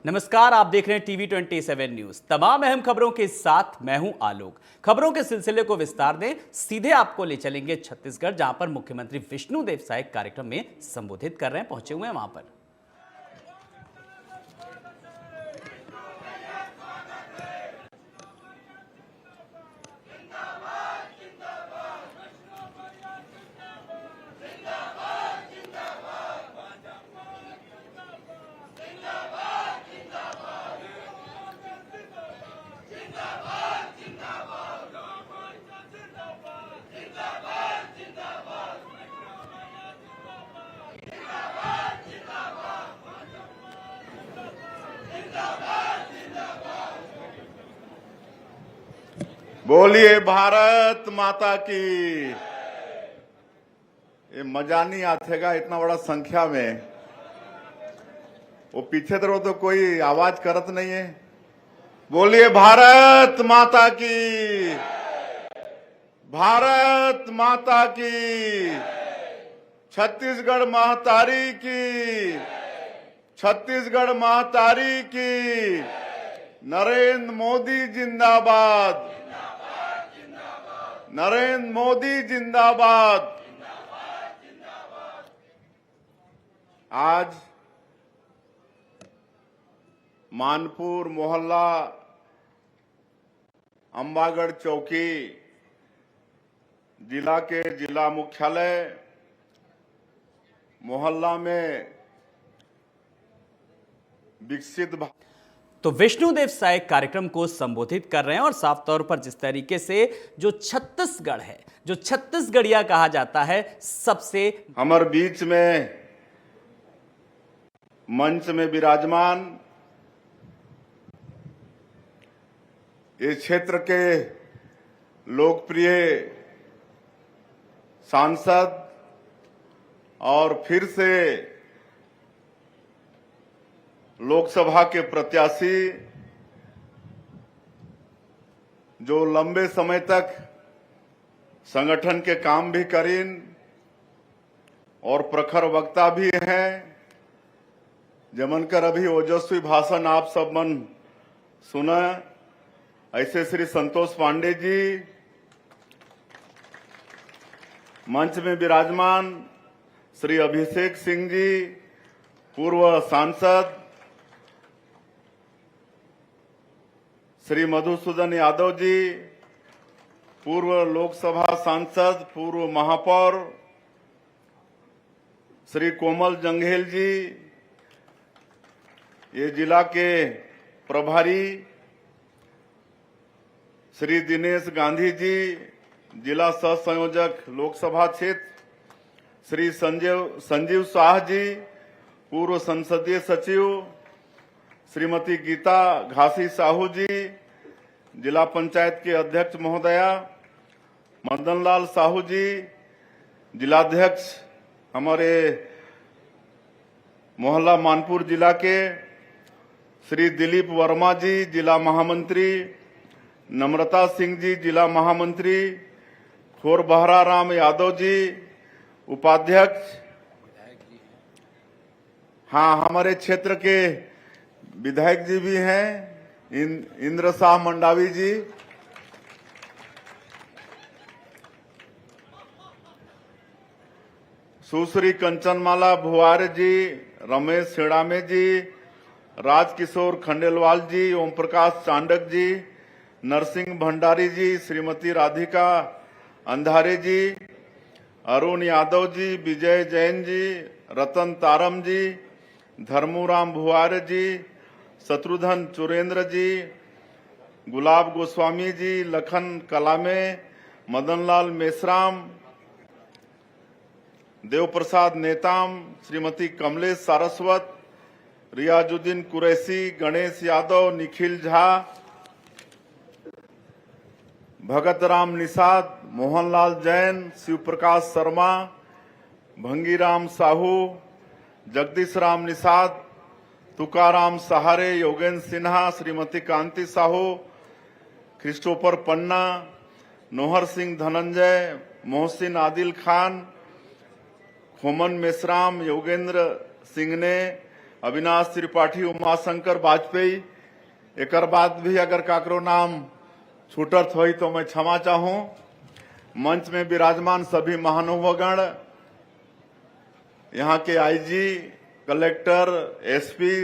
नमस्कार, आप देख रहे हैं टीवी 27 न्यूज। तमाम अहम खबरों के साथ मैं हूं आलोक। खबरों के सिलसिले को विस्तार दें, सीधे आपको ले चलेंगे छत्तीसगढ़, जहां पर मुख्यमंत्री विष्णुदेव साय कार्यक्रम में संबोधित कर रहे हैं, पहुंचे हुए हैं वहां पर। बोलिए भारत माता की। ये मजा नहीं आतेगा इतना बड़ा संख्या में। वो पीछे तरफ तो कोई आवाज करत नहीं है। बोलिए भारत माता की, भारत माता की, छत्तीसगढ़ महतारी की, छत्तीसगढ़ महतारी की। नरेंद्र मोदी जिंदाबाद, नरेंद्र मोदी जिंदाबाद। आज मानपुर मोहल्ला अंबागढ़ चौकी जिला के जिला मुख्यालय मोहल्ला में विकसित तो विष्णुदेव साय कार्यक्रम को संबोधित कर रहे हैं और साफ तौर पर जिस तरीके से जो छत्तीसगढ़ है, जो छत्तीसगढ़िया कहा जाता है, सबसे हमारे बीच में मंच में विराजमान इस क्षेत्र के लोकप्रिय सांसद और फिर से लोकसभा के प्रत्याशी, जो लंबे समय तक संगठन के काम भी करीन और प्रखर वक्ता भी हैं, जमनकर अभी ओजस्वी भाषण आप सब मन सुना, ऐसे श्री संतोष पांडे जी। मंच में विराजमान श्री अभिषेक सिंह जी, पूर्व सांसद, श्री मधुसूदन यादव जी, पूर्व लोकसभा सांसद, पूर्व महापौर श्री कोमल जंघेल जी, ये जिला के प्रभारी श्री दिनेश गांधी जी, जिला सह संयोजक लोकसभा क्षेत्र श्री संजीव शाह जी, पूर्व संसदीय सचिव श्रीमती गीता घासी साहू जी, जिला पंचायत के अध्यक्ष महोदया मदनलाल साहू जी, जिलाध्यक्ष हमारे मोहल्ला मानपुर जिला के श्री दिलीप वर्मा जी, जिला महामंत्री नम्रता सिंह जी, जिला महामंत्री खोरबहरा राम यादव जी, उपाध्यक्ष, हाँ हमारे क्षेत्र के विधायक जी भी हैं, इंद्र शाह मंडावी जी, सुश्री कंचनमाला भुआर जी, रमेश सिड़ामे जी, राजकिशोर खंडेलवाल जी, ओम प्रकाश चांडक जी, नरसिंह भंडारी जी, श्रीमती राधिका अंधारे जी, अरुण यादव जी, विजय जैन जी, रतन तारम जी, धर्मूराम भुआर जी, शत्रुघ्न चुरेंद्र जी, गुलाब गोस्वामी जी, लखन कलामे, मदनलाल मेश्राम, देवप्रसाद नेताम, श्रीमती कमलेश सारस्वत, रियाजुद्दीन कुरैशी, गणेश यादव, निखिल झा, भगत राम निषाद, मोहनलाल जैन, शिव प्रकाश शर्मा, भंगीराम साहू, जगदीश राम निषाद, तुकाराम सहारे, योगेंद्र सिन्हा, श्रीमती कांति साहू, क्रिस्टोफर पन्ना, नोहर सिंह धनंजय, मोहसिन आदिल खान, खोमन मेश्राम, योगेंद्र सिंह ने, अविनाश त्रिपाठी, उमाशंकर वाजपेयी। एक बाद भी अगर काकरो नाम छूटत हुई तो मैं क्षमा चाहूं। मंच में विराजमान सभी महानुभावगण, यहाँ के आईजी, कलेक्टर, एसपी,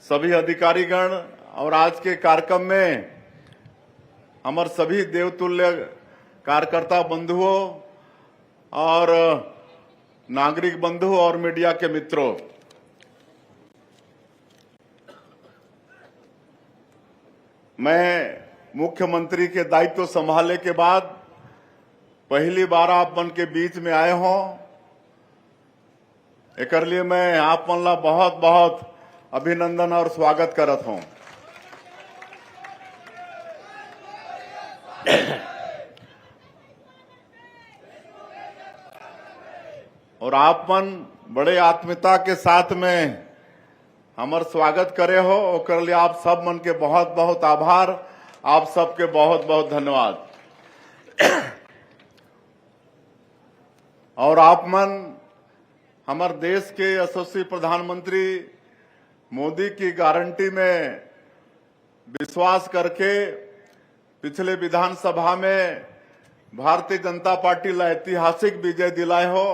सभी अधिकारीगण और आज के कार्यक्रम में हमारे सभी देवतुल्य कार्यकर्ता बंधुओं और नागरिक बंधु और मीडिया के मित्रों, मैं मुख्यमंत्री के दायित्व संभालने के बाद पहली बार आप मन के बीच में आए हों। एक लिए मैं आप मन ला बहुत बहुत अभिनंदन और स्वागत करत हूं। और आप मन बड़े आत्मीयता के साथ में हमार स्वागत करे हो, ओकर लिए आप सब मन के बहुत बहुत आभार, आप सबके बहुत बहुत धन्यवाद। और आप मन हमारे देश के यशस्वी प्रधानमंत्री मोदी की गारंटी में विश्वास करके पिछले विधानसभा में भारतीय जनता पार्टी ला ऐतिहासिक विजय दिलाए हो।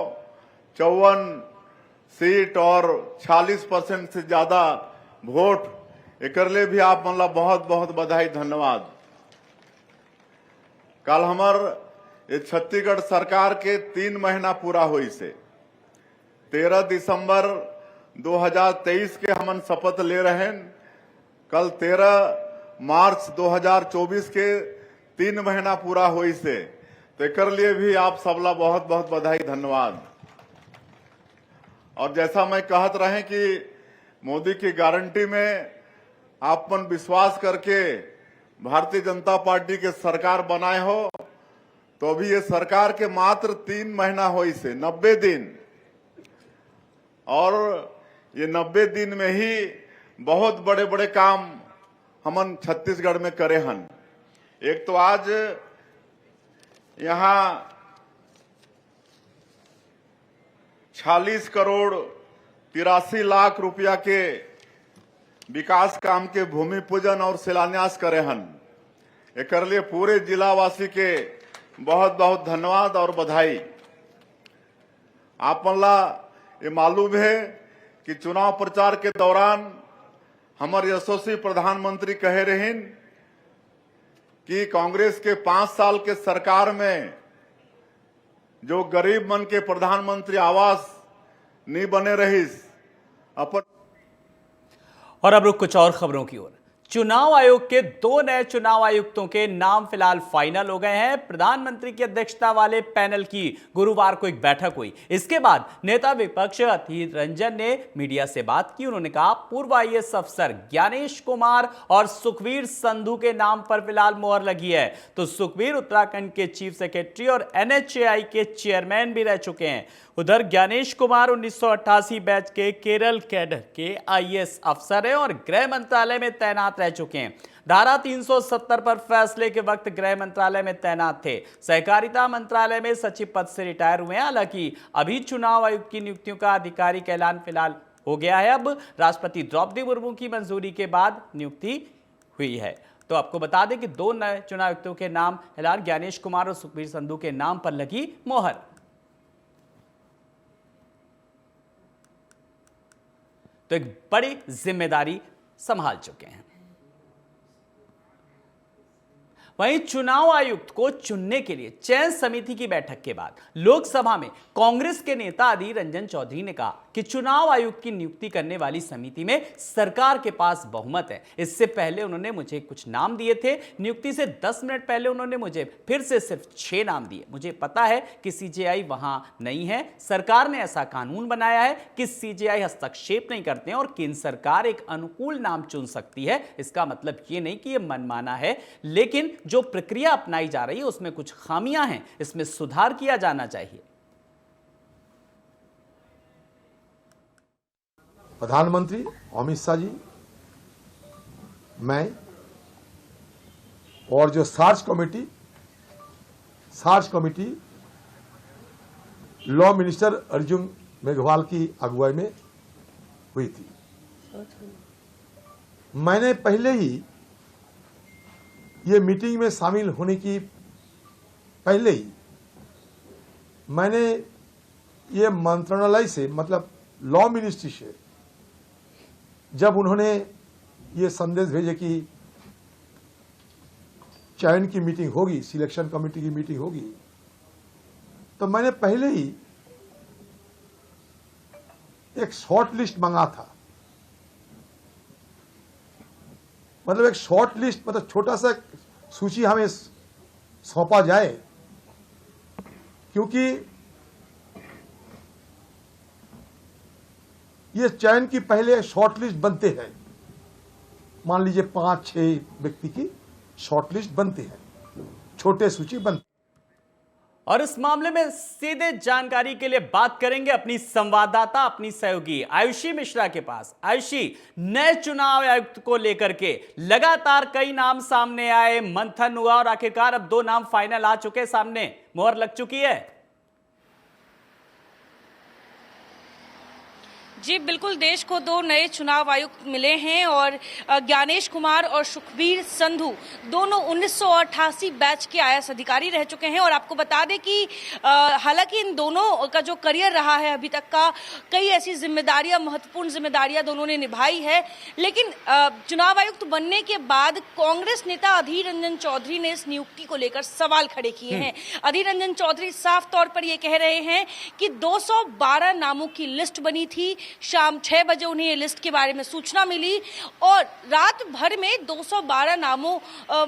54 सीट और 46% से ज्यादा वोट, एक लिए भी आप मन ला बहुत बहुत बधाई, धन्यवाद। कल हमार ये छत्तीसगढ़ सरकार के 3 महीना पूरा हुई से 13 दिसंबर 2023 के हमन शपथ ले रहे हैं। कल 13 मार्च 2024 के 3 महीना पूरा हुई से, तो एक लिए भी आप सबला बहुत बहुत बधाई, धन्यवाद। और जैसा मैं कहत रहे कि मोदी की गारंटी में आप मन विश्वास करके भारतीय जनता पार्टी के सरकार बनाए हो, तो अभी ये सरकार के मात्र 3 महीना हुई से 90 दिन, और ये 90 दिन में ही बहुत बड़े बड़े काम हमन छत्तीसगढ़ में करे हन। एक तो आज यहाँ 46 करोड़ 83 लाख रुपया के विकास काम के भूमि पूजन और शिलान्यास करे हन। एक लिए पूरे जिलावासी के बहुत बहुत धन्यवाद और बधाई। आप मन ला ये मालूम है कि चुनाव प्रचार के दौरान हमारे यशस्वी प्रधानमंत्री कहे रहीन कि कांग्रेस के 5 साल के सरकार में जो गरीब मन के प्रधानमंत्री आवास नहीं बने रहीस अपन। और अब रुक कुछ और खबरों की ओर। चुनाव आयोग के 2 नए चुनाव आयुक्तों के नाम फिलहाल फाइनल हो गए हैं। प्रधानमंत्री की अध्यक्षता वाले पैनल की गुरुवार को एक बैठक हुई। इसके बाद नेता विपक्ष अधीर रंजन ने मीडिया से बात की। उन्होंने कहा पूर्व आईएएस अफसर ज्ञानेश कुमार और सुखबीर संधू के नाम पर फिलहाल मोहर लगी है। तो सुखबीर उत्तराखंड के चीफ सेक्रेटरी और एनएचएआई के चेयरमैन भी रह चुके हैं। उधर ज्ञानेश कुमार 1988 बैच के केरल कैडर के आईएएस अफसर हैं और गृह मंत्रालय में तैनात रह चुके हैं। धारा 370 पर फैसले के वक्त गृह मंत्रालय में तैनात थे। सहकारिता मंत्रालय में सचिव पद से रिटायर हुए हैं। हालांकि अभी चुनाव आयोग की नियुक्तियों का आधिकारिक ऐलान फिलहाल हो गया है। अब राष्ट्रपति द्रौपदी मुर्मू की मंजूरी के बाद नियुक्ति हुई है। तो आपको बता दें कि 2 नए चुनाव आयुक्तों के नाम फिलहाल ज्ञानेश कुमार और सुखबीर संधू के नाम पर लगी मोहर। तो एक बड़ी जिम्मेदारी संभाल चुके हैं। वहीं चुनाव आयुक्त को चुनने के लिए चयन समिति की बैठक के बाद लोकसभा में कांग्रेस के नेता अधीर रंजन चौधरी ने कहा कि चुनाव आयुक्त की नियुक्ति करने वाली समिति में सरकार के पास बहुमत है। इससे पहले उन्होंने मुझे कुछ नाम दिए थे। नियुक्ति से 10 मिनट पहले उन्होंने मुझे फिर से सिर्फ 6 नाम दिए। मुझे पता है कि सीजेआई वहां नहीं है। सरकार ने ऐसा कानून बनाया है कि सीजेआई हस्तक्षेप नहीं करते हैं और केंद्र सरकार एक अनुकूल नाम चुन सकती है। इसका मतलब ये नहीं कि यह मनमाना है, लेकिन जो प्रक्रिया अपनाई जा रही है उसमें कुछ खामियां हैं, इसमें सुधार किया जाना चाहिए। प्रधानमंत्री अमित शाह जी, मैं और जो search committee law minister Arjun Meghwal की अगुवाई में हुई थी। मैंने पहले ही ये मीटिंग में शामिल होने की पहले ही मैंने ये मंत्रालय से, मतलब लॉ मिनिस्ट्री से, जब उन्होंने ये संदेश भेजे कि चयन की मीटिंग होगी, सिलेक्शन कमेटी की मीटिंग होगी, तो मैंने पहले ही एक शॉर्ट लिस्ट मंगा था। मतलब एक शॉर्ट लिस्ट, मतलब छोटा सा सूची हमें सौंपा जाए, क्योंकि ये चयन की पहले शॉर्ट लिस्ट बनते हैं। मान लीजिए 5-6 व्यक्ति की शॉर्ट लिस्ट बनती है, छोटे सूची बनती। और इस मामले में सीधे जानकारी के लिए बात करेंगे अपनी संवाददाता, अपनी सहयोगी आयुषी मिश्रा के पास। आयुषी, नए चुनाव आयुक्त को लेकर के लगातार कई नाम सामने आए, मंथन हुआ और आखिरकार अब 2 नाम फाइनल आ चुके, सामने मोहर लग चुकी है। जी बिल्कुल, देश को 2 नए चुनाव आयुक्त मिले हैं और ज्ञानेश कुमार और सुखबीर संधू दोनों 1988 बैच के आईएएस अधिकारी रह चुके हैं। और आपको बता दें कि हालांकि इन दोनों का जो करियर रहा है अभी तक का, कई ऐसी जिम्मेदारियां, महत्वपूर्ण जिम्मेदारियां दोनों ने निभाई है, लेकिन चुनाव आयुक्त बनने के बाद कांग्रेस नेता अधीर रंजन चौधरी ने इस नियुक्ति को लेकर सवाल खड़े किए हैं। अधीर रंजन चौधरी साफ तौर पर यह कह रहे हैं कि 212 नामों की लिस्ट बनी थी, शाम 6 बजे उन्हें ये लिस्ट के बारे में सूचना मिली और रात भर में 212 नामों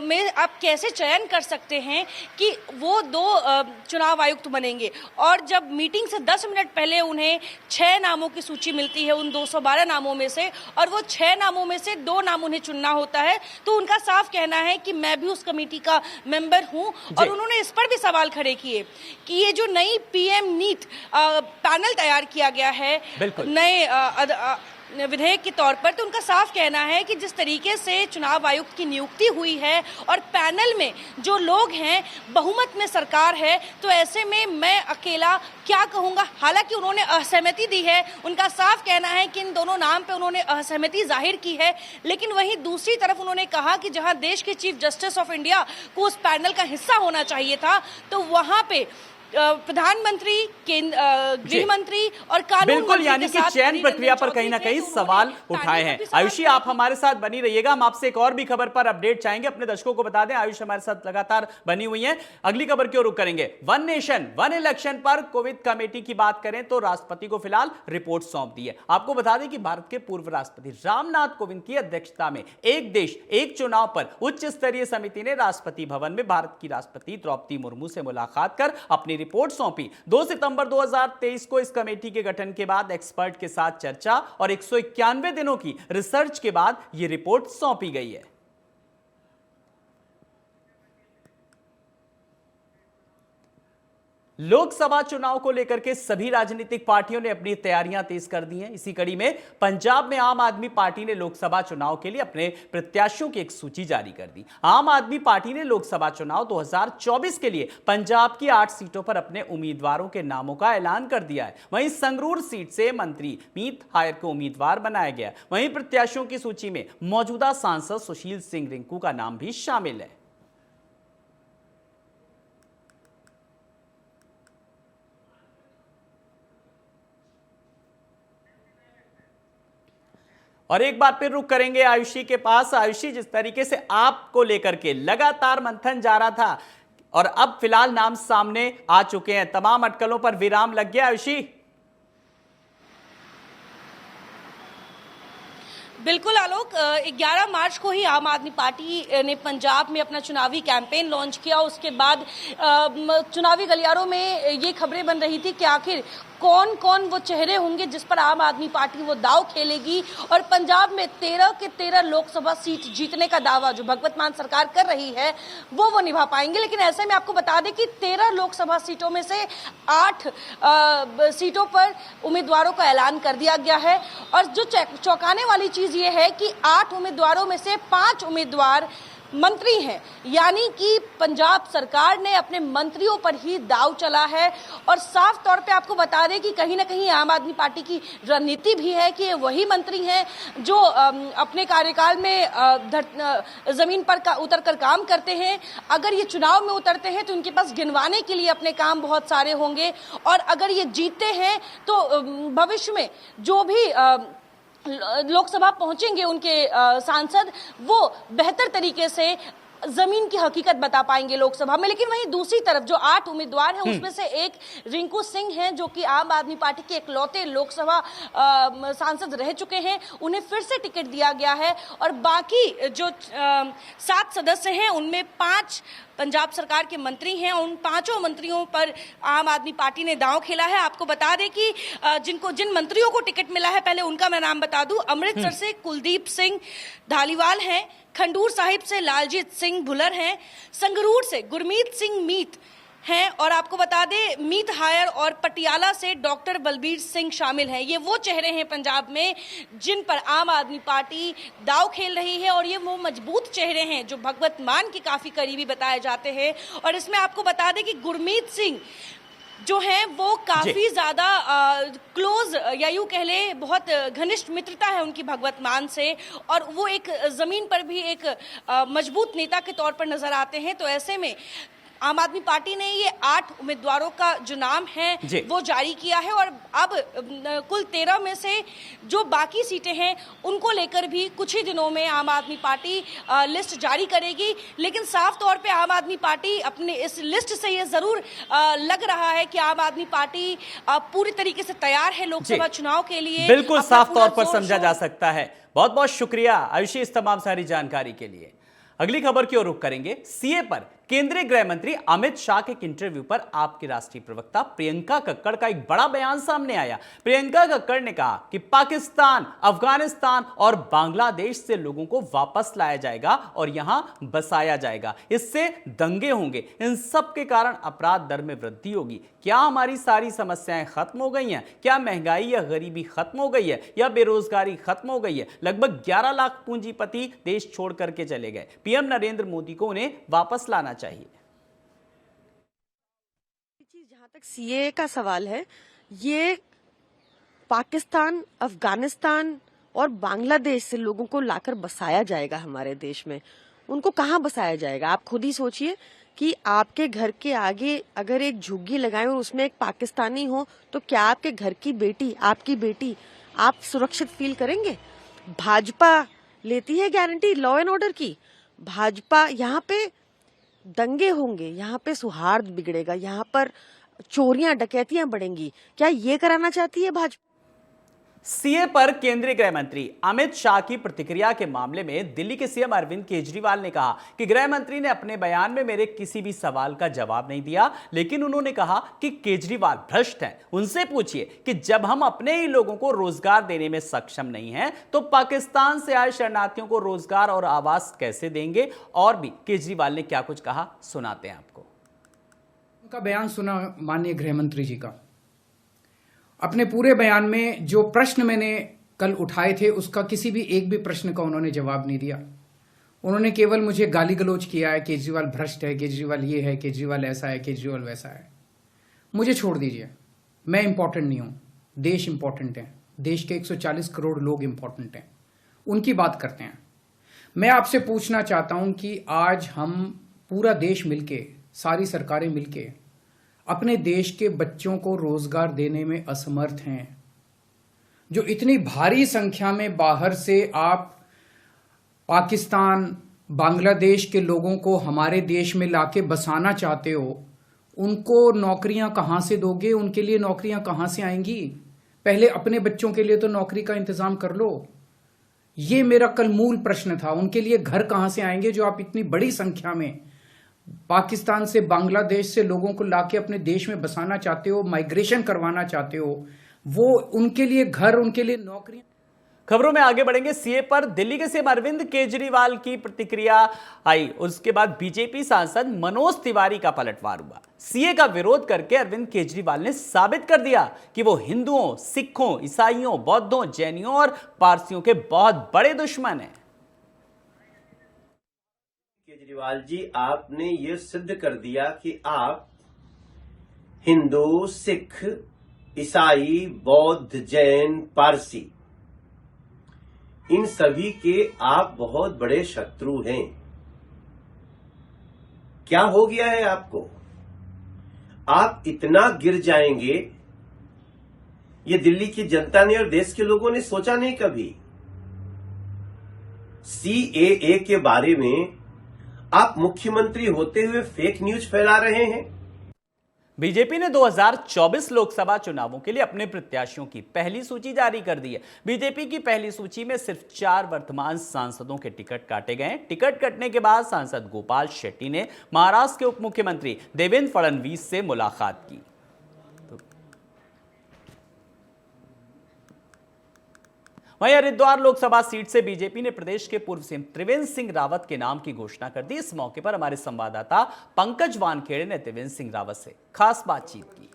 में आप कैसे चयन कर सकते हैं कि वो 2 चुनाव आयुक्त बनेंगे। और जब मीटिंग से 10 मिनट पहले उन्हें 6 नामों की सूची मिलती है उन 212 नामों में से, और वो 6 नामों में से 2 नाम उन्हें चुनना होता है, तो उनका साफ कहना है कि मैं भी उस कमेटी का मेंबर हूं। और उन्होंने इस पर भी सवाल खड़े किए कि ये जो नई पीएम नीट पैनल तैयार किया गया है नए विधेयक के तौर पर, तो उनका साफ कहना है कि जिस तरीके से चुनाव आयुक्त की नियुक्ति हुई है और पैनल में जो लोग हैं बहुमत में सरकार है, तो ऐसे में मैं अकेला क्या कहूंगा। हालांकि उन्होंने असहमति दी है, उनका साफ कहना है कि इन दोनों नाम पे उन्होंने असहमति जाहिर की है, लेकिन वहीं दूसरी तरफ उन्होंने कहा कि जहां देश के चीफ जस्टिस ऑफ इंडिया को उस पैनल का हिस्सा होना चाहिए था, तो वहां पे प्रधानमंत्री, गृह मंत्री और कानून बिल्कुल, यानी कि चयन प्रक्रिया पर कहीं ना कहीं सवाल उठाए हैं। आयुषी, आप हमारे साथ बनी रहिएगा, हम आपसे एक और भी खबर पर अपडेट चाहेंगे। अपने दर्शकों को बता दें, आयुष हमारे साथ लगातार बनी हुई है। अगली खबर की ओर रुख करेंगे। वन नेशन वन इलेक्शन पर कोविड कमेटी की बात करें तो राष्ट्रपति को फिलहाल रिपोर्ट सौंप दी है। आपको बता दें कि भारत के पूर्व राष्ट्रपति रामनाथ कोविंद की अध्यक्षता में एक देश एक चुनाव पर उच्च स्तरीय समिति ने राष्ट्रपति भवन में भारत की राष्ट्रपति द्रौपदी मुर्मू से मुलाकात कर अपनी रिपोर्ट सौंपी। 2 सितंबर 2023 को इस कमेटी के गठन के बाद एक्सपर्ट के साथ चर्चा और 191 दिनों की रिसर्च के बाद यह रिपोर्ट सौंपी गई है। लोकसभा चुनाव को लेकर के सभी राजनीतिक पार्टियों ने अपनी तैयारियां तेज कर दी हैं। इसी कड़ी में पंजाब में आम आदमी पार्टी ने लोकसभा चुनाव के लिए अपने प्रत्याशियों की एक सूची जारी कर दी। आम आदमी पार्टी ने लोकसभा चुनाव 2024 के लिए पंजाब की 8 सीटों पर अपने उम्मीदवारों के नामों का ऐलान कर दिया है। वहीं संगरूर सीट से मंत्री मीत हायर को उम्मीदवार बनाया गया। वहीं प्रत्याशियों की सूची में मौजूदा सांसद सुशील सिंह रिंकू का नाम भी शामिल है। और एक बार फिर रुख करेंगे आयुषी के पास। आयुषी, जिस तरीके से आपको लेकर के लगातार मंथन जा रहा था और अब फिलहाल नाम सामने आ चुके हैं, तमाम अटकलों पर विराम लग गया। आयुषी, बिल्कुल आलोक, 11 मार्च को ही आम आदमी पार्टी ने पंजाब में अपना चुनावी कैंपेन लॉन्च किया। उसके बाद चुनावी गलियारों में ये खबरें बन रही थी कि आखिर कौन कौन वो चेहरे होंगे जिस पर आम आदमी पार्टी वो दाव खेलेगी और पंजाब में 13 के 13 लोकसभा सीट जीतने का दावा जो भगवत मान सरकार कर रही है वो निभा पाएंगे। लेकिन ऐसे में आपको बता दें कि 13 लोकसभा सीटों में से 8 सीटों पर उम्मीदवारों का ऐलान कर दिया गया है। और जो चौंकाने वाली चीज ये है कि 8 उम्मीदवारों में से 5 उम्मीदवार मंत्री हैं, यानी कि पंजाब सरकार ने अपने मंत्रियों पर ही दांव चला है। और साफ तौर पे आपको बता दें कि कहीं ना कहीं आम आदमी पार्टी की रणनीति भी है कि वही मंत्री हैं जो अपने कार्यकाल में जमीन पर उतर कर काम करते हैं। अगर ये चुनाव में उतरते हैं तो उनके पास गिनवाने के लिए अपने काम बहुत सारे होंगे, और अगर ये जीतते हैं तो भविष्य में जो भी लोकसभा पहुंचेंगे उनके सांसद, वो बेहतर तरीके से जमीन की हकीकत बता पाएंगे लोकसभा में। लेकिन वहीं दूसरी तरफ जो 8 उम्मीदवार हैं उसमें से एक रिंकू सिंह हैं, जो कि आम आदमी पार्टी के इकलौते लोकसभा सांसद रह चुके हैं। उन्हें फिर से टिकट दिया गया है, और बाकी जो 7 सदस्य हैं उनमें 5 पंजाब सरकार के मंत्री हैं। उन 5 मंत्रियों पर आम आदमी पार्टी ने दांव खेला है। आपको बता दें कि जिन मंत्रियों को टिकट मिला है, पहले उनका मैं नाम बता दूं। अमृतसर से कुलदीप सिंह धालीवाल हैं, खंडूर साहिब से लालजीत सिंह भुलर हैं, संगरूर से गुरमीत सिंह मीत हैं, और आपको बता दें मीत हायर और पटियाला से डॉक्टर बलबीर सिंह शामिल हैं। ये वो चेहरे हैं पंजाब में जिन पर आम आदमी पार्टी दांव खेल रही है, और ये वो मजबूत चेहरे हैं जो भगवत मान के काफी करीबी बताए जाते हैं। और इसमें आपको बता दें कि गुरमीत सिंह जो हैं वो काफी ज्यादा क्लोज, या यूं कह ले बहुत घनिष्ठ मित्रता है उनकी भगवत मान से, और वो एक जमीन पर भी एक मजबूत नेता के तौर पर नजर आते हैं। तो ऐसे में आम आदमी पार्टी ने ये 8 उम्मीदवारों का जो नाम है वो जारी किया है, और अब कुल 13 में से जो बाकी सीटें हैं उनको लेकर भी कुछ ही दिनों में आम आदमी पार्टी लिस्ट जारी करेगी। लेकिन साफ तौर पे आम आदमी पार्टी अपने इस लिस्ट से ये जरूर लग रहा है कि आम आदमी पार्टी पूरी तरीके से तैयार है लोकसभा चुनाव के लिए। बिल्कुल साफ तौर पर समझा जा सकता है। बहुत बहुत शुक्रिया आयुषी इस तमाम सारी जानकारी के लिए। अगली खबर की ओर रुख करेंगे। सीए पर केंद्रीय गृह मंत्री अमित शाह के एक इंटरव्यू पर आपकी राष्ट्रीय प्रवक्ता प्रियंका कक्कड़ का एक बड़ा बयान सामने आया। प्रियंका कक्कड़ ने कहा कि पाकिस्तान, अफगानिस्तान और बांग्लादेश से लोगों को वापस लाया जाएगा और यहां बसाया जाएगा। इससे दंगे होंगे, इन सब के कारण अपराध दर में वृद्धि होगी। क्या हमारी सारी समस्याएं खत्म हो गई हैं? क्या महंगाई या गरीबी खत्म हो गई है, या बेरोजगारी खत्म हो गई है? लगभग 11 लाख पूंजीपति देश छोड़ करके चले गए। पीएम नरेंद्र मोदी को उन्हें वापस लाना चाहिए। जहां तक सीए का सवाल है, ये पाकिस्तान, अफगानिस्तान और बांग्लादेश से लोगों को लाकर बसाया जाएगा हमारे देश में। उनको कहां बसाया जाएगा? आप खुद ही सोचिए कि आपके घर के आगे अगर एक झुग्गी लगाएं और उसमें एक पाकिस्तानी हो, तो क्या आपके घर की बेटी, आपकी बेटी, आप सुरक्षित फील करेंगे? भाजपा लेती है गारंटी लॉ एंड ऑर्डर की। भाजपा, यहाँ पे दंगे होंगे, यहाँ पे सौहार्द बिगड़ेगा, यहाँ पर चोरियां डकैतियां बढ़ेंगी। क्या ये कराना चाहती है भाजपा? सीए पर केंद्रीय गृह मंत्री अमित शाह की प्रतिक्रिया के मामले में दिल्ली के सीएम अरविंद केजरीवाल ने कहा कि गृह मंत्री ने अपने बयान में मेरे किसी भी सवाल का जवाब नहीं दिया, लेकिन उन्होंने कहा कि केजरीवाल भ्रष्ट हैं। उनसे पूछिए कि जब हम अपने ही लोगों को रोजगार देने में सक्षम नहीं हैं, तो पाकिस्तान से आए शरणार्थियों को रोजगार और आवास कैसे देंगे? और भी केजरीवाल ने क्या कुछ कहा, सुनाते हैं आपको। उनका बयान सुना माननीय गृह मंत्री जी का। अपने पूरे बयान में जो प्रश्न मैंने कल उठाए थे, उसका किसी भी एक भी प्रश्न का उन्होंने जवाब नहीं दिया। उन्होंने केवल मुझे गाली गलौज किया है, केजरीवाल भ्रष्ट है, केजरीवाल ये है, केजरीवाल ऐसा है, केजरीवाल वैसा है। मुझे छोड़ दीजिए, मैं इंपॉर्टेंट नहीं हूं, देश इंपॉर्टेंट है। देश के 140 करोड़ लोग इंपॉर्टेंट हैं, उनकी बात करते हैं। मैं आपसे पूछना चाहता हूं कि आज हम पूरा देश मिलके, सारी सरकारें मिलके अपने देश के बच्चों को रोजगार देने में असमर्थ हैं। जो इतनी भारी संख्या में बाहर से आप पाकिस्तान, बांग्लादेश के लोगों को हमारे देश में लाके बसाना चाहते हो, उनको नौकरियां कहां से दोगे? उनके लिए नौकरियां कहां से आएंगी? पहले अपने बच्चों के लिए तो नौकरी का इंतजाम कर लो। ये मेरा कल मूल प्रश्न था। उनके लिए घर कहां से आएंगे जो आप इतनी बड़ी संख्या में पाकिस्तान से, बांग्लादेश से लोगों को लाके अपने देश में बसाना चाहते हो, माइग्रेशन करवाना चाहते हो? वो उनके लिए घर, उनके लिए नौकरियां। खबरों में आगे बढ़ेंगे। सीए पर दिल्ली के सीएम अरविंद केजरीवाल की प्रतिक्रिया आई, उसके बाद बीजेपी सांसद मनोज तिवारी का पलटवार हुआ। सीए का विरोध करके अरविंद केजरीवाल ने साबित कर दिया कि वो हिंदुओं, सिखों, ईसाइयों, बौद्धों, जैनियों और पारसियों के बहुत बड़े दुश्मन हैं। केजरीवाल जी, आपने ये सिद्ध कर दिया कि आप हिंदू, सिख, ईसाई, बौद्ध, जैन, पारसी, इन सभी के आप बहुत बड़े शत्रु हैं। क्या हो गया है आपको? आप इतना गिर जाएंगे, ये दिल्ली की जनता ने और देश के लोगों ने सोचा नहीं कभी। CAA के बारे में आप मुख्यमंत्री होते हुए फेक न्यूज फैला रहे हैं। बीजेपी ने 2024 लोकसभा चुनावों के लिए अपने प्रत्याशियों की पहली सूची जारी कर दी है। बीजेपी की पहली सूची में सिर्फ 4 वर्तमान सांसदों के टिकट काटे गए। टिकट कटने के बाद सांसद गोपाल शेट्टी ने महाराष्ट्र के उप मुख्यमंत्री देवेंद्र फडणवीस से मुलाकात की। वहीं हरिद्वार लोकसभा सीट से बीजेपी ने प्रदेश के पूर्व सीएम त्रिवेंद्र सिंह रावत के नाम की घोषणा कर दी। इस मौके पर हमारे संवाददाता पंकज वानखेड़े ने त्रिवेंद्र सिंह रावत से खास बातचीत की।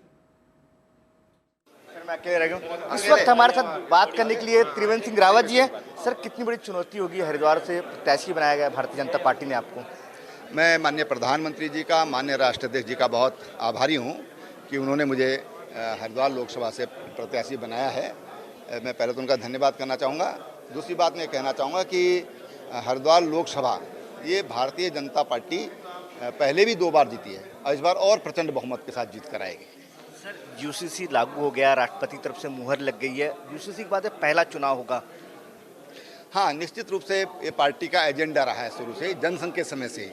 सर, मैं अकेले रह गया हूं। इस वक्त हमारे साथ बात करने के लिए त्रिवेंद्र सिंह रावत जी है। सर, कितनी बड़ी चुनौती होगी, हरिद्वार से प्रत्याशी बनाया गया भारतीय जनता पार्टी ने आपको? मैं माननीय प्रधानमंत्री जी का, माननीय राष्ट्राध्यक्ष जी का बहुत आभारी हूं कि उन्होंने मुझे हरिद्वार लोकसभा से प्रत्याशी बनाया है। मैं पहले तो उनका धन्यवाद करना चाहूँगा। दूसरी बात मैं कहना चाहूँगा कि हरिद्वार लोकसभा ये भारतीय जनता पार्टी पहले भी 2 बार जीती है और इस बार और प्रचंड बहुमत के साथ जीत कर आएगी। सर, UCC लागू हो गया, राष्ट्रपति की तरफ से मुहर लग गई है। UCC के बाद पहला चुनाव होगा। हाँ, निश्चित रूप से ये पार्टी का एजेंडा रहा है शुरू से, जनसंघ के समय से ही,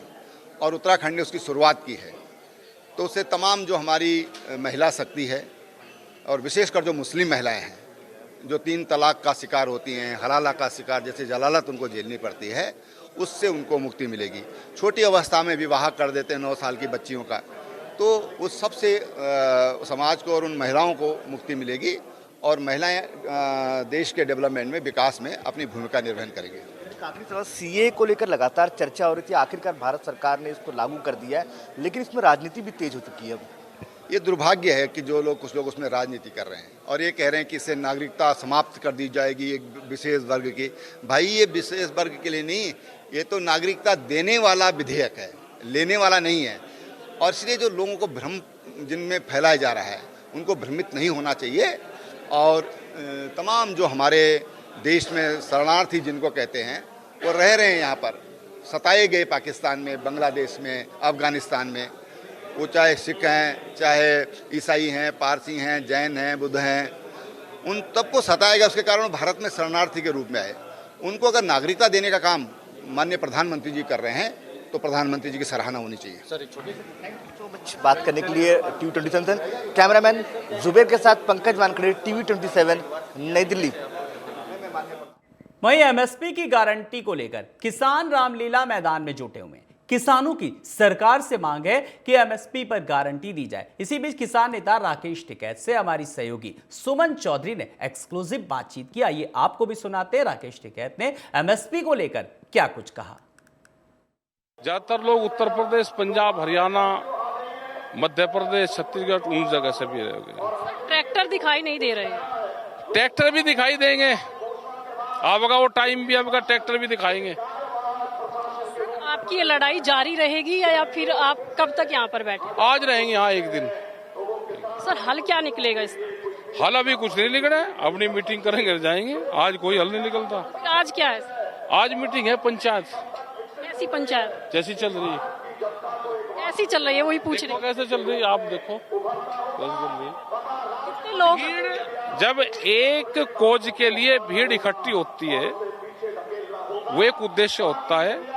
और उत्तराखंड ने उसकी शुरुआत की है। तो उससे तमाम जो हमारी महिला शक्ति है और विशेषकर जो मुस्लिम महिलाएँ हैं जो 3 तलाक का शिकार होती हैं, हलाला का शिकार जैसे जलालत उनको झेलनी पड़ती है, उससे उनको मुक्ति मिलेगी। छोटी अवस्था में विवाह कर देते हैं 9 साल की बच्चियों का, तो उस सबसे समाज को और उन महिलाओं को मुक्ति मिलेगी और महिलाएं देश के डेवलपमेंट में, विकास में अपनी भूमिका निर्वहन करेंगी। आखिरी सवाल, CAA को लेकर लगातार चर्चा हो रही थी। आखिरकार भारत सरकार ने इसको लागू कर दिया है, लेकिन इसमें राजनीति भी तेज हो चुकी है। अब ये दुर्भाग्य है कि जो लोग, कुछ लोग उसमें राजनीति कर रहे हैं और ये कह रहे हैं कि इससे नागरिकता समाप्त कर दी जाएगी एक विशेष वर्ग की। भाई, ये विशेष वर्ग के लिए नहीं, ये तो नागरिकता देने वाला विधेयक है, लेने वाला नहीं है। और इसलिए जो लोगों को भ्रम जिनमें फैलाया जा रहा है उनको भ्रमित नहीं होना चाहिए। और तमाम जो हमारे देश में शरणार्थी जिनको कहते हैं वो रह रहे हैं यहाँ पर, सताए गए पाकिस्तान में, बांग्लादेश में, अफगानिस्तान में, वो चाहे सिख हैं, चाहे ईसाई हैं, पारसी हैं, जैन हैं, बुद्ध हैं, उन सबको सताया गया। उसके कारण भारत में शरणार्थी के रूप में आए। उनको अगर नागरिकता देने का काम माननीय प्रधानमंत्री जी कर रहे हैं तो प्रधानमंत्री जी की सराहना होनी चाहिए। सर, एक छोटी सी सो मच बात करने के लिए TV27 कैमरामैन जुबेर के साथ पंकज वानखेड़े, TV27 नई दिल्ली। वहीं MSP की गारंटी को लेकर किसान रामलीला मैदान में जुटे हुए हैं। किसानों की सरकार से मांग है कि MSP पर गारंटी दी जाए। इसी बीच किसान नेता राकेश टिकैत से हमारी सहयोगी सुमन चौधरी ने एक्सक्लूसिव बातचीत की। आइए आपको भी सुनाते हैं राकेश टिकैत ने MSP को लेकर क्या कुछ कहा। ज्यादातर लोग उत्तर प्रदेश, पंजाब, हरियाणा, मध्य प्रदेश, छत्तीसगढ़, उन जगह से भी रह गए। ट्रैक्टर दिखाई नहीं दे रहे। ट्रैक्टर भी दिखाई देंगे, आपका वो टाइम भी, आपका ट्रैक्टर भी दिखाएंगे। आपकी ये लड़ाई जारी रहेगी या फिर आप कब तक यहाँ पर बैठे? आज रहेंगे यहाँ एक दिन। सर, हल क्या निकलेगा इसका? हल अभी कुछ नहीं निकला है, अपनी मीटिंग करेंगे जाएंगे। आज कोई हल नहीं निकलता। आज क्या है? आज मीटिंग है पंचायत। कैसी पंचायत? जैसी चल रही है। कैसी चल रही है वही पूछ रहे। कैसे चल रही है आप देखो, कैसे चल रही है। कितने लोग? जब एक कोज के लिए भीड़ इकट्ठी होती है, वो एक उद्देश्य होता है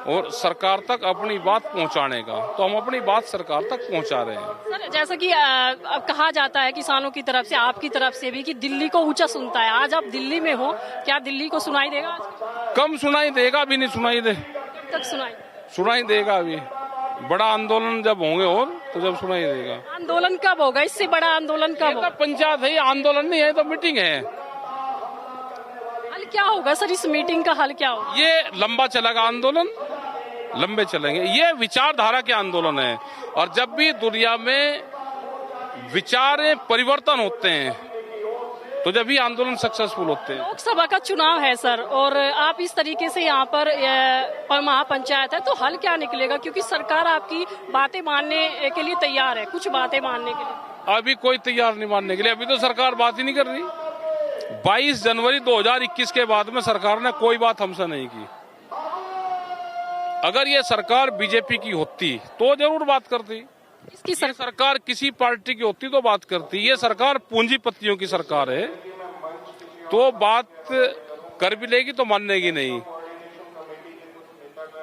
और सरकार तक अपनी बात पहुंचाने का, तो हम अपनी बात सरकार तक पहुंचा रहे हैं। सर, जैसा कि अब कहा जाता है किसानों की तरफ से, आपकी तरफ से भी, कि दिल्ली को ऊंचा सुनता है। आज आप दिल्ली में हो, क्या दिल्ली को सुनाई देगा? कम सुनाई देगा, अभी नहीं सुनाई दे। कब तक सुनाई देगा? अभी बड़ा आंदोलन जब होंगे और तो जब सुनाई देगा। आंदोलन कब होगा? इससे बड़ा आंदोलन कब होगा? पंचायत है, आंदोलन नहीं है, तो मीटिंग है। हल क्या होगा सर? इस मीटिंग का हल क्या होगा? ये लंबा चलेगा आंदोलन, लंबे चलेंगे। ये विचारधारा के आंदोलन है और जब भी दुनिया में विचार परिवर्तन होते हैं तो जब ही आंदोलन सक्सेसफुल होते हैं। लोकसभा का चुनाव है सर, और आप इस तरीके से यहाँ पर महापंचायत है, तो हल क्या निकलेगा? क्योंकि सरकार आपकी बातें मानने के लिए तैयार है, कुछ बातें मानने के लिए। अभी कोई तैयार नहीं मानने के लिए, अभी तो सरकार बात ही नहीं कर रही। 22 जनवरी 2021 के बाद में सरकार ने कोई बात हमसे नहीं की। अगर ये सरकार बीजेपी की होती तो जरूर बात करती। इसकी सरकार किसी पार्टी की होती तो बात करती। ये सरकार पूंजीपतियों की सरकार है, तो बात कर भी लेगी तो मानेगी नहीं।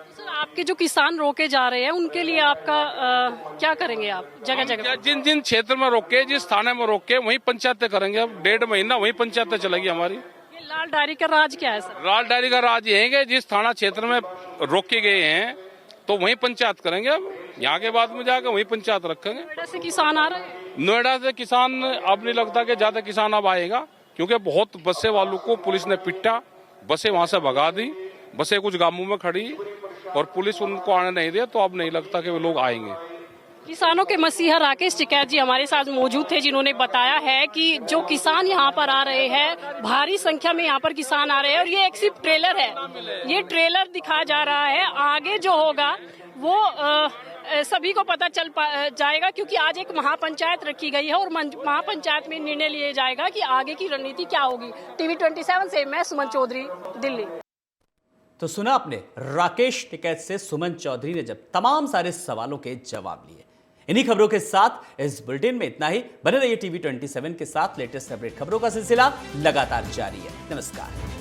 सर, आपके जो किसान रोके जा रहे हैं उनके लिए आपका क्या करेंगे आप जगह जगह? जिन जिन क्षेत्र में रोके, जिस थाने में रोके, वहीं पंचायतें करेंगे। अब 1.5 महीना वहीं पंचायतें चलेगी हमारी। ये लाल डायरी का राज क्या है सर? लाल डायरी का राज ये है कि जिस थाना क्षेत्र में रोके गए हैं तो वहीं पंचायत करेंगे। अब यहाँ के बाद में जाकर वहीं पंचायत रखेंगे। नोएडा से किसान आ रहे हैं? नोएडा से किसान अब नहीं लगता कि ज्यादा किसान अब आएगा, क्योंकि बहुत बसें वालों को पुलिस ने पिटा, बसें वहां से भगा दी, बसें कुछ गांवों में खड़ी और पुलिस उनको आने नहीं दिया, तो अब नहीं लगता कि वे लोग आएंगे। किसानों के मसीहा राकेश टिकैत जी हमारे साथ मौजूद थे, जिन्होंने बताया है कि जो किसान यहाँ पर आ रहे हैं, भारी संख्या में यहाँ पर किसान आ रहे हैं, और ये एक सिर्फ ट्रेलर है, ये ट्रेलर दिखाया जा रहा है। आगे जो होगा वो सभी को पता चल जाएगा, क्योंकि आज एक महापंचायत रखी गई है और महापंचायत में निर्णय लिया जाएगा कि आगे की रणनीति क्या होगी। टीवी 27 से मैं सुमन चौधरी, दिल्ली। तो सुना आपने राकेश टिकैत से सुमन चौधरी ने जब तमाम सारे सवालों के जवाब लिए। इन्हीं खबरों के साथ इस बुलेटिन में इतना ही। बने रहिए टीवी 27 के साथ। लेटेस्ट अपडेट खबरों का सिलसिला लगातार जारी है। नमस्कार।